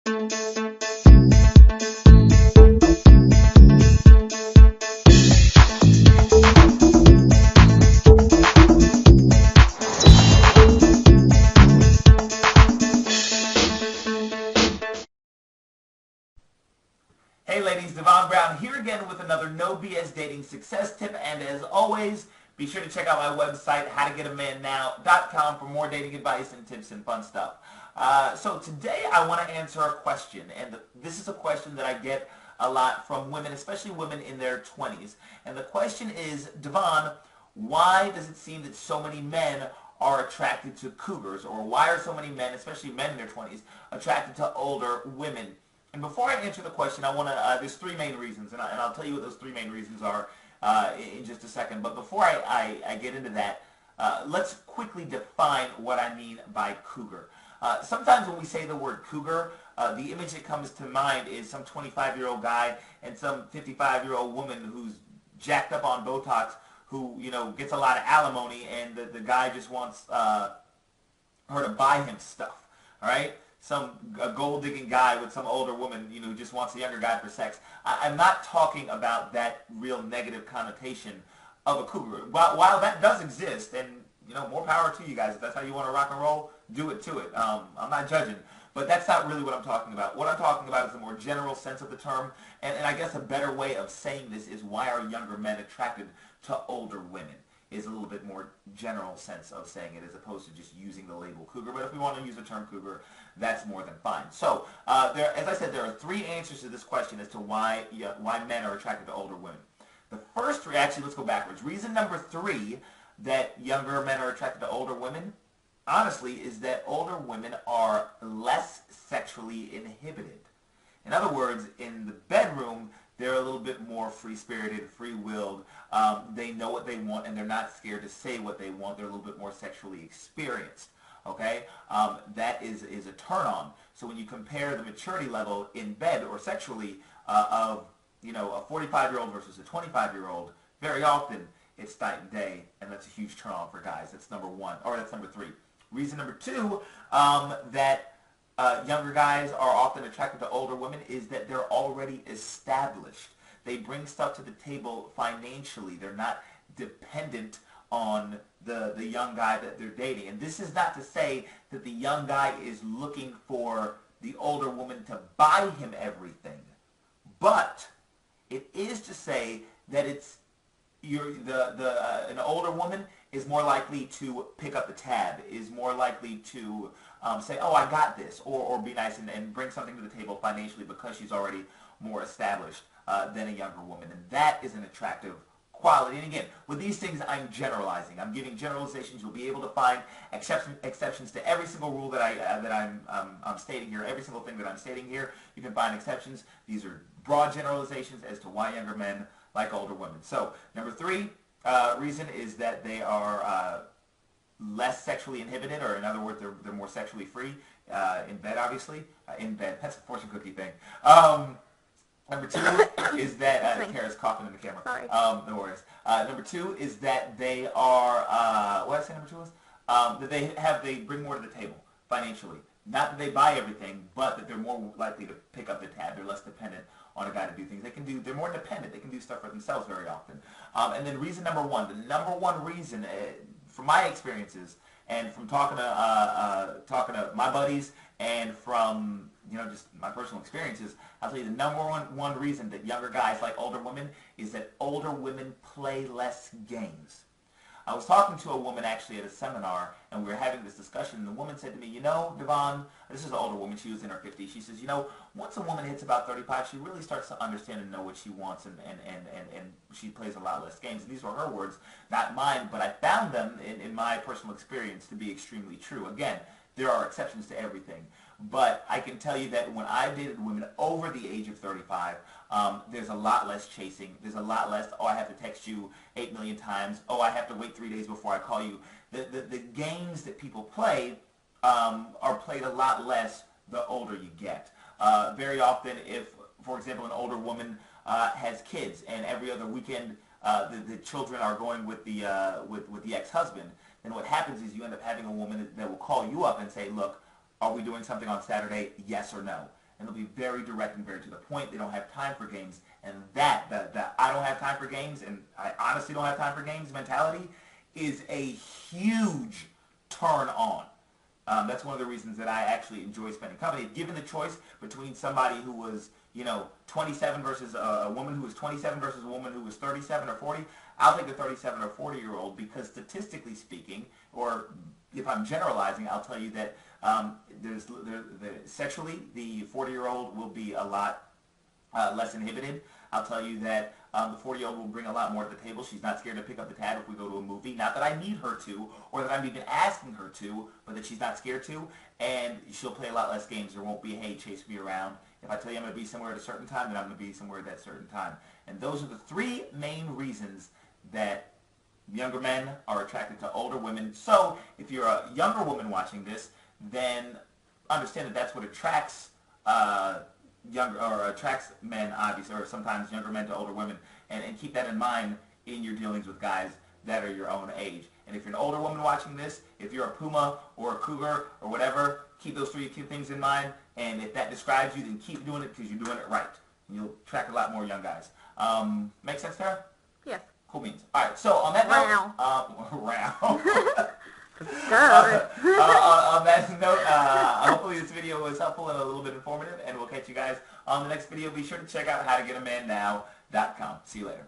Hey ladies, Devon Brown here again with another No BS Dating Success Tip, and as always, be sure to check out my website, howtogetamannow.com, for more dating advice and tips and fun stuff. So today I want to answer a question, and this is a question that I get a lot from women, especially women in their 20s. And the question is, Devon, why does it seem that so many men are attracted to cougars, or why are so many men, especially men in their 20s, attracted to older women? And before I answer the question, I want to, there's three main reasons, and I'll tell you what those three main reasons are in just a second. But before I get into that, let's quickly define what I mean by cougar. Sometimes when we say the word cougar, the image that comes to mind is some 25-year-old guy and some 55-year-old woman who's jacked up on Botox, who, you know, gets a lot of alimony, and the guy just wants her to buy him stuff, all right? A gold-digging guy with some older woman, you know, who just wants a younger guy for sex. I'm not talking about that real negative connotation of a cougar. While that does exist, and, you know, more power to you guys. If that's how you want to rock and roll, do it to it. I'm not judging. But that's not really what I'm talking about. What I'm talking about is a more general sense of the term, and I guess a better way of saying this is, why are younger men attracted to older women? Is a little bit more general sense of saying it, as opposed to just using the label cougar. But if we want to use the term cougar, that's more than fine. So, as I said, there are three answers to this question as to why men are attracted to older women. The first three, actually, let's go backwards. Reason number three that younger men are attracted to older women, honestly, is that older women are less sexually inhibited. In other words, in the bedroom, they're a little bit more free-spirited, free-willed. They know what they want, and they're not scared to say what they want. They're a little bit more sexually experienced. Okay, that is a turn-on. So when you compare the maturity level in bed or sexually of, you know, a 45-year-old versus a 25-year-old, very often it's night and day, and that's a huge turn-on for guys. That's number one, or that's number three. Reason number two that younger guys are often attracted to older women is that they're already established. They bring stuff to the table financially. They're not dependent on the young guy that they're dating. And this is not to say that the young guy is looking for the older woman to buy him everything. But it is to say that it's an older woman is more likely to pick up the tab, is more likely to say, oh, I got this, or be nice and bring something to the table financially, because she's already more established than a younger woman. And that is an attractive quality. And again, with these things, I'm generalizing. I'm giving generalizations. You'll be able to find exceptions to every single rule that I'm stating here. Every single thing that I'm stating here, you can find exceptions. These are broad generalizations as to why younger men like older women. So, number three reason is that they are less sexually inhibited, or in other words, they're more sexually free in bed, obviously. In bed. That's a fortune cookie thing. Number two is that Kara's coughing in the camera. Sorry. No worries. Number two is that they are what did I say number two was? That they bring more to the table financially. Not that they buy everything, but that they're more likely to pick up the tab. They're less dependent on a guy to do things. They're more independent. They can do stuff for themselves very often. And then reason number one, the number one reason, from my experiences and from talking to my buddies and from, you know, just my personal experiences, I'll tell you the number one reason that younger guys like older women is that older women play less games. I was talking to a woman actually at a seminar, and we were having this discussion, and the woman said to me, you know, Devon, this is an older woman, she was in her 50s, she says, you know, once a woman hits about 35, she really starts to understand and know what she wants, and she plays a lot less games. And these were her words, not mine, but I found them, in my personal experience, to be extremely true. Again, there are exceptions to everything. But I can tell you that when I've dated women over the age of 35, there's a lot less chasing. There's a lot less, oh, I have to text you 8 million times. Oh, I have to wait 3 days before I call you. The games that people play are played a lot less the older you get. Very often, if, for example, an older woman has kids, and every other weekend the children are going with the ex-husband, then what happens is you end up having a woman that will call you up and say, look, are we doing something on Saturday? Yes or no. and they'll be very direct and very to the point. They don't have time for games, and that I don't have time for games, and I honestly don't have time for games mentality is a huge turn on. That's one of the reasons that I actually enjoy spending company. If given the choice between somebody who was, 27 versus a woman who was 27 versus a woman who was 37 or 40, I'll take the 37 or 40-year-old because statistically speaking, or if I'm generalizing, I'll tell you that sexually, the 40-year-old will be a lot less inhibited. I'll tell you that the 40-year-old will bring a lot more to the table. She's not scared to pick up the tab if we go to a movie. Not that I need her to, or that I'm even asking her to, but that she's not scared to. And she'll play a lot less games. There won't be, hey, chase me around. If I tell you I'm going to be somewhere at a certain time, then I'm going to be somewhere at that certain time. And those are the three main reasons that younger men are attracted to older women. So if you're a younger woman watching this, then understand that that's what attracts attracts men, obviously, or sometimes younger men to older women, and keep that in mind in your dealings with guys that are your own age. And if you're an older woman watching this, if you're a Puma or a Cougar or whatever, keep those three things in mind, and if that describes you, then keep doing it because you're doing it right. You'll attract a lot more young guys. Make sense, Tara? Yes. Cool beans. All right, so on that note... on that note, hopefully this video was helpful and a little bit informative, and we'll catch you guys on the next video. Be sure to check out howtogetamannow.com. See you later.